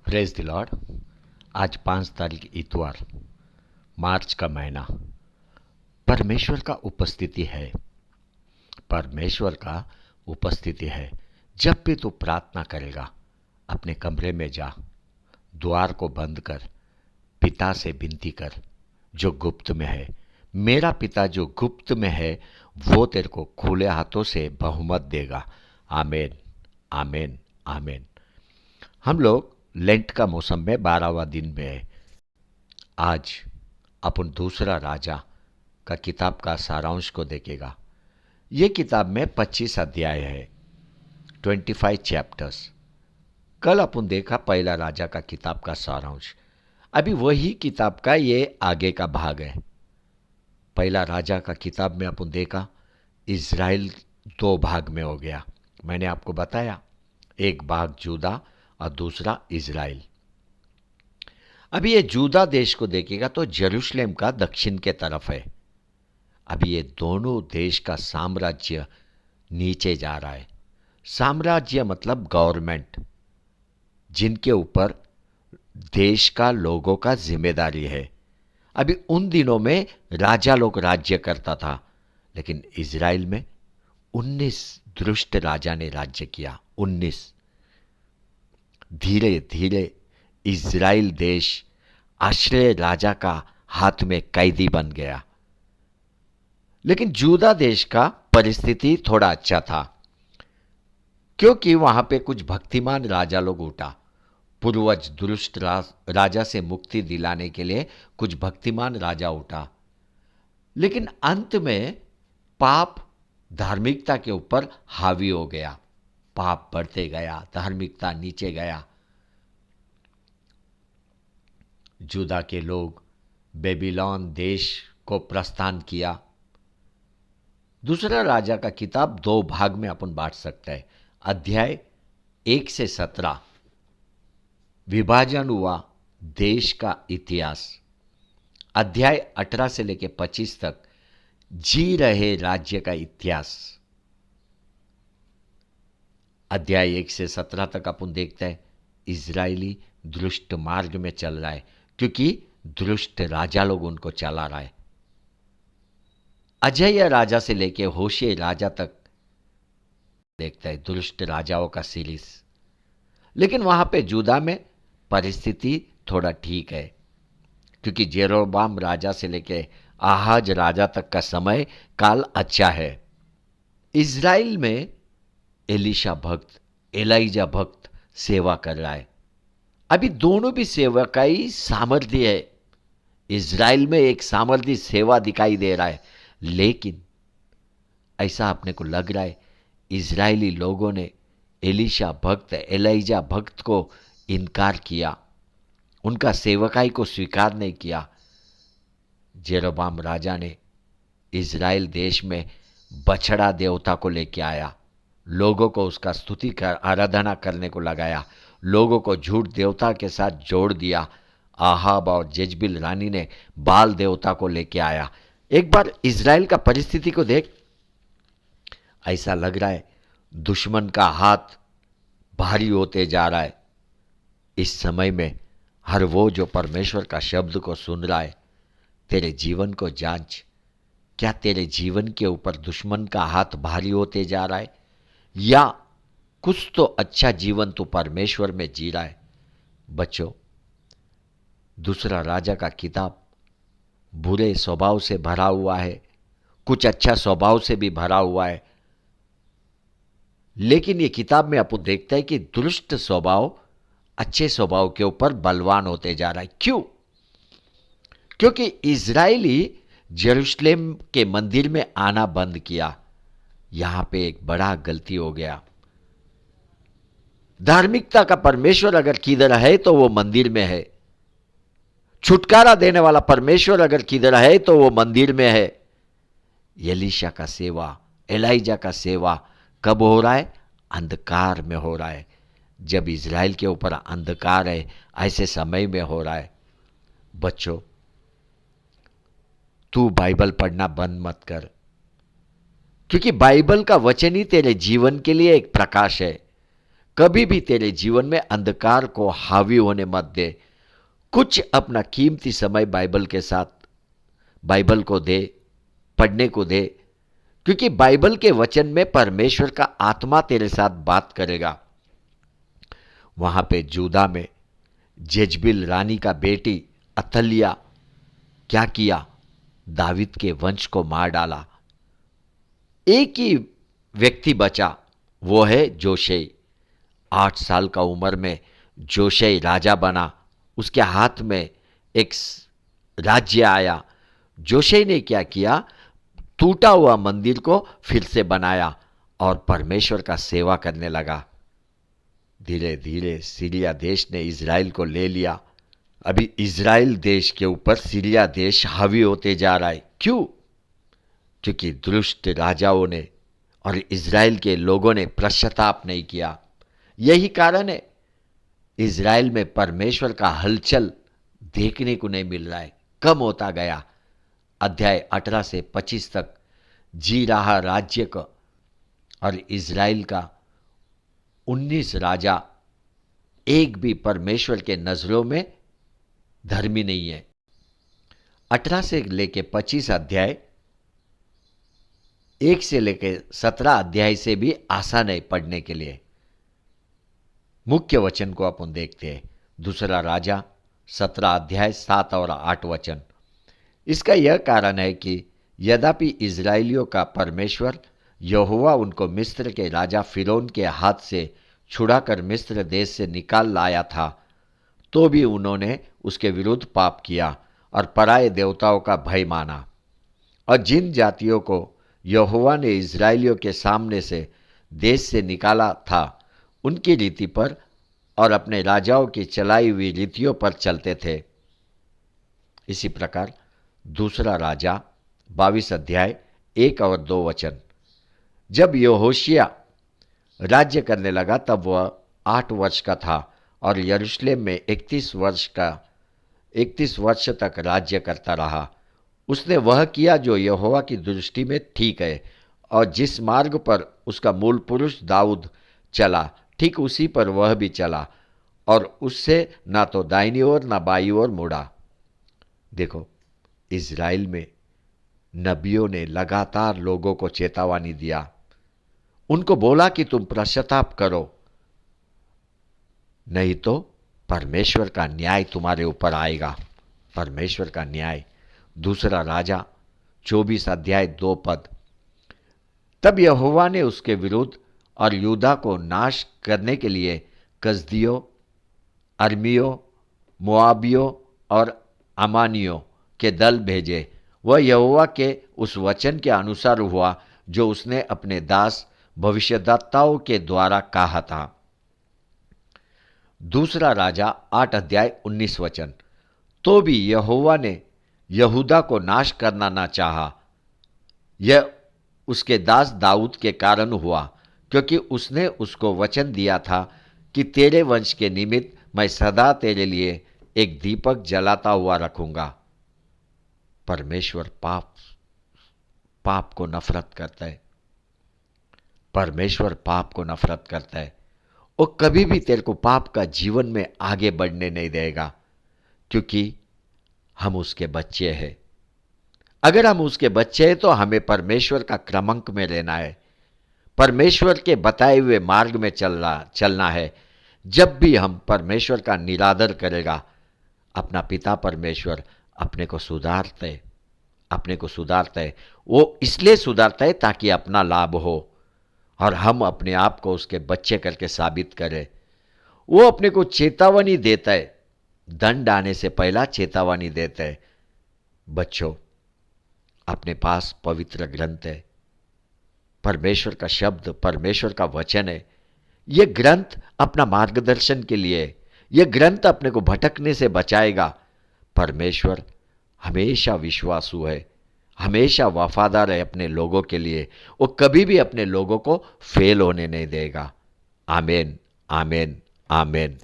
Praise the Lord. आज 5 तारीख इतवार, मार्च का महीना। परमेश्वर का उपस्थिति है। परमेश्वर का उपस्थिति है। जब भी तू प्रार्थना करेगा, अपने कमरे में जा, द्वार को बंद कर, पिता से विनती कर जो गुप्त में है। मेरा पिता जो गुप्त में है वो तेरे को खुले हाथों से बहुमत देगा। आमीन, आमीन, आमीन। हम लोग लेंट का मौसम में 12वां दिन में है। आज अपन दूसरा राजा का किताब का सारांश को देखेगा। ये किताब में 25 अध्याय है, 25 चैप्टर्स। कल अपन देखा पहला राजा का किताब का सारांश। अभी वही किताब का ये आगे का भाग है। पहला राजा का किताब में अपन देखा इज़राइल 2 भाग में हो गया। मैंने आपको बताया, एक भाग जूदा और दूसरा इज़राइल। अभी ये जूदा देश को देखेगा तो जेरूशलेम का दक्षिण के तरफ है। अभी ये दोनों देश का साम्राज्य नीचे जा रहा है। साम्राज्य मतलब गवर्नमेंट, जिनके ऊपर देश का लोगों का जिम्मेदारी है। अभी उन दिनों में राजा लोग राज्य करता था, लेकिन इज़राइल में 19 दुष्ट राजा ने राज्य किया। 19। धीरे धीरे इज़राइल देश आश्रय राजा का हाथ में कैदी बन गया। लेकिन जूदा देश का परिस्थिति थोड़ा अच्छा था, क्योंकि वहां पे कुछ भक्तिमान राजा लोग उठा। पूर्वज दुष्ट राजा से मुक्ति दिलाने के लिए कुछ भक्तिमान राजा उठा। लेकिन अंत में पाप धार्मिकता के ऊपर हावी हो गया। पाप बढ़ते गया, धार्मिकता नीचे गया। जूदा के लोग बेबीलोन देश को प्रस्थान किया। दूसरा राजा का किताब 2 भाग में अपन बांट सकते हैं। अध्याय 1 से 17 विभाजन हुआ देश का इतिहास। अध्याय 18 से लेकर 25 तक जी रहे राज्य का इतिहास। अध्याय 1 से 17 तक अपन देखते हैं इजरायली दुष्ट मार्ग में चल रहा है, क्योंकि दुष्ट राजा लोग उनको चला रहा है। अजय राजा से लेके होशे राजा तक देखता है दुष्ट राजाओं का सीरीज। लेकिन वहां पे जूदा में परिस्थिति थोड़ा ठीक है, क्योंकि जेरोबाम राजा से लेके आहाज राजा तक का समय काल अच्छा है। इज़राइल में एलीशा भक्त, एलाइजा भक्त सेवा कर रहा है। अभी दोनों भी सेवा का ही सामर्थ्य है। इज़राइल में एक सामर्थ्य सेवा दिखाई दे रहा है, लेकिन ऐसा अपने को लग रहा है इज़राइली लोगों ने एलीशा भक्त, एलाइजा भक्त को इनकार किया, उनका सेवकाई को स्वीकार नहीं किया। जेरोबाम राजा ने इज़राइल देश में बछड़ा देवता को लेके आया, लोगों को उसका स्तुति कर आराधना करने को लगाया, लोगों को झूठ देवता के साथ जोड़ दिया। आहाब और जेजबिल रानी ने बाल देवता को लेके आया। एक बार इज़राइल का परिस्थिति को देख, ऐसा लग रहा है दुश्मन का हाथ भारी होते जा रहा है। इस समय में हर वो जो परमेश्वर का शब्द को सुन रहा है, तेरे जीवन को जांच। क्या तेरे जीवन के ऊपर दुश्मन का हाथ भारी होते जा रहा है, या कुछ तो अच्छा जीवन तू परमेश्वर में जी रहा है? बच्चों, दूसरा राजा का किताब बुरे स्वभाव से भरा हुआ है, कुछ अच्छा स्वभाव से भी भरा हुआ है। लेकिन ये किताब में अपन देखते हैं कि दुष्ट स्वभाव अच्छे स्वभाव के ऊपर बलवान होते जा रहा है। क्यों? क्योंकि इज़राइली जेरूशलेम के मंदिर में आना बंद किया। यहां पे एक बड़ा गलती हो गया। धार्मिकता का परमेश्वर अगर किधर है तो वो मंदिर में है। छुटकारा देने वाला परमेश्वर अगर किधर है तो वो मंदिर में है। एलीशा का सेवा, एलाइजा का सेवा कब हो रहा है? अंधकार में हो रहा है। जब इज़राइल के ऊपर अंधकार है, ऐसे समय में हो रहा है। बच्चों, तू बाइबल पढ़ना बंद मत कर, क्योंकि बाइबल का वचन ही तेरे जीवन के लिए एक प्रकाश है। कभी भी तेरे जीवन में अंधकार को हावी होने मत दे। कुछ अपना कीमती समय बाइबल के साथ बाइबल को दे, पढ़ने को दे, क्योंकि बाइबल के वचन में परमेश्वर का आत्मा तेरे साथ बात करेगा। वहां पे जूदा में जेजबिल रानी का बेटी अतलिया क्या किया? दाविद के वंश को मार डाला। एक ही व्यक्ति बचा, वो है जोशे। 8 साल का उम्र में जोशे राजा बना। उसके हाथ में एक राज्य आया। जोशे ने क्या किया? टूटा हुआ मंदिर को फिर से बनाया और परमेश्वर का सेवा करने लगा। धीरे धीरे सीरिया देश ने इज़राइल को ले लिया। अभी इज़राइल देश के ऊपर सीरिया देश हावी होते जा रहा है। क्यों? क्योंकि दुष्ट राजाओं ने और इज़राइल के लोगों ने पश्चाताप नहीं किया। यही कारण है इज़राइल में परमेश्वर का हलचल देखने को नहीं मिल रहा है, कम होता गया। अध्याय 18 से 25 तक जी रहा राज्य का और इज़राइल का 19 राजा एक भी परमेश्वर के नजरों में धर्मी नहीं है। 18 से लेके 25 अध्याय 1 से लेके 17 अध्याय से भी आसान है पढ़ने के लिए। मुख्य वचन को अपन देखते हैं। दूसरा राजा 17 अध्याय 7 और 8 वचन। इसका यह कारण है कि यद्यपि इज़राइलियों का परमेश्वर यहोवा उनको मिस्र के राजा फिरौन के हाथ से छुड़ाकर मिस्र देश से निकाल लाया था, तो भी उन्होंने उसके विरुद्ध पाप किया और पराये देवताओं का भय माना। और जिन जातियों को यहोवा ने इज़राइलियों के सामने से देश से निकाला था, उनकी रीति पर और अपने राजाओं की चलाई हुई रीतियों पर चलते थे। इसी प्रकार दूसरा राजा 22 अध्याय 1 और 2 वचन। जब यहोशिया राज्य करने लगा तब वह 8 वर्ष का था और यरूशलेम में 31 वर्ष तक राज्य करता रहा। उसने वह किया जो यहोवा की दृष्टि में ठीक है, और जिस मार्ग पर उसका मूल पुरुष दाऊद चला, ठीक उसी पर वह भी चला, और उससे ना तो दाहिनी ओर ना बाईं ओर मुड़ा। देखो, इज़राइल में नबियों ने लगातार लोगों को चेतावनी दिया। उनको बोला कि तुम पश्चाताप करो, नहीं तो परमेश्वर का न्याय तुम्हारे ऊपर आएगा। परमेश्वर का न्याय। दूसरा राजा 24 अध्याय 2 पद। तब यहोवा ने उसके विरुद्ध और यूदा को नाश करने के लिए कसदियों, अरमियों, मोआबियों और अमानियों के दल भेजे। वह यहोवा के उस वचन के अनुसार हुआ जो उसने अपने दास भविष्यद्वक्ताओं के द्वारा कहा था। दूसरा राजा 8 अध्याय 19 वचन। तो भी यहोवा ने यहूदा को नाश करना न चाहा। यह उसके दास दाऊद के कारण हुआ, क्योंकि उसने उसको वचन दिया था कि तेरे वंश के निमित्त मैं सदा तेरे लिए एक दीपक जलाता हुआ रखूंगा। परमेश्वर पाप को नफरत करता है। परमेश्वर पाप को नफरत करता है। वो कभी भी तेरे को पाप का जीवन में आगे बढ़ने नहीं देगा, क्योंकि हम उसके बच्चे हैं। अगर हम उसके बच्चे हैं तो हमें परमेश्वर का क्रमांक में रहना है, परमेश्वर के बताए हुए मार्ग में चलना है। जब भी हम परमेश्वर का निरादर करेगा, अपना पिता परमेश्वर अपने को सुधारता है। वो इसलिए सुधारता है ताकि अपना लाभ हो और हम अपने आप को उसके बच्चे करके साबित करें। वो अपने को चेतावनी देता है, दंड आने से पहला चेतावनी देता है। बच्चों, अपने पास पवित्र ग्रंथ है, परमेश्वर का शब्द, परमेश्वर का वचन है। यह ग्रंथ अपना मार्गदर्शन के लिए है। यह ग्रंथ अपने को भटकने से बचाएगा। परमेश्वर हमेशा विश्वासु है, हमेशा वफादार है अपने लोगों के लिए। वो कभी भी अपने लोगों को फेल होने नहीं देगा। आमीन, आमीन, आमीन।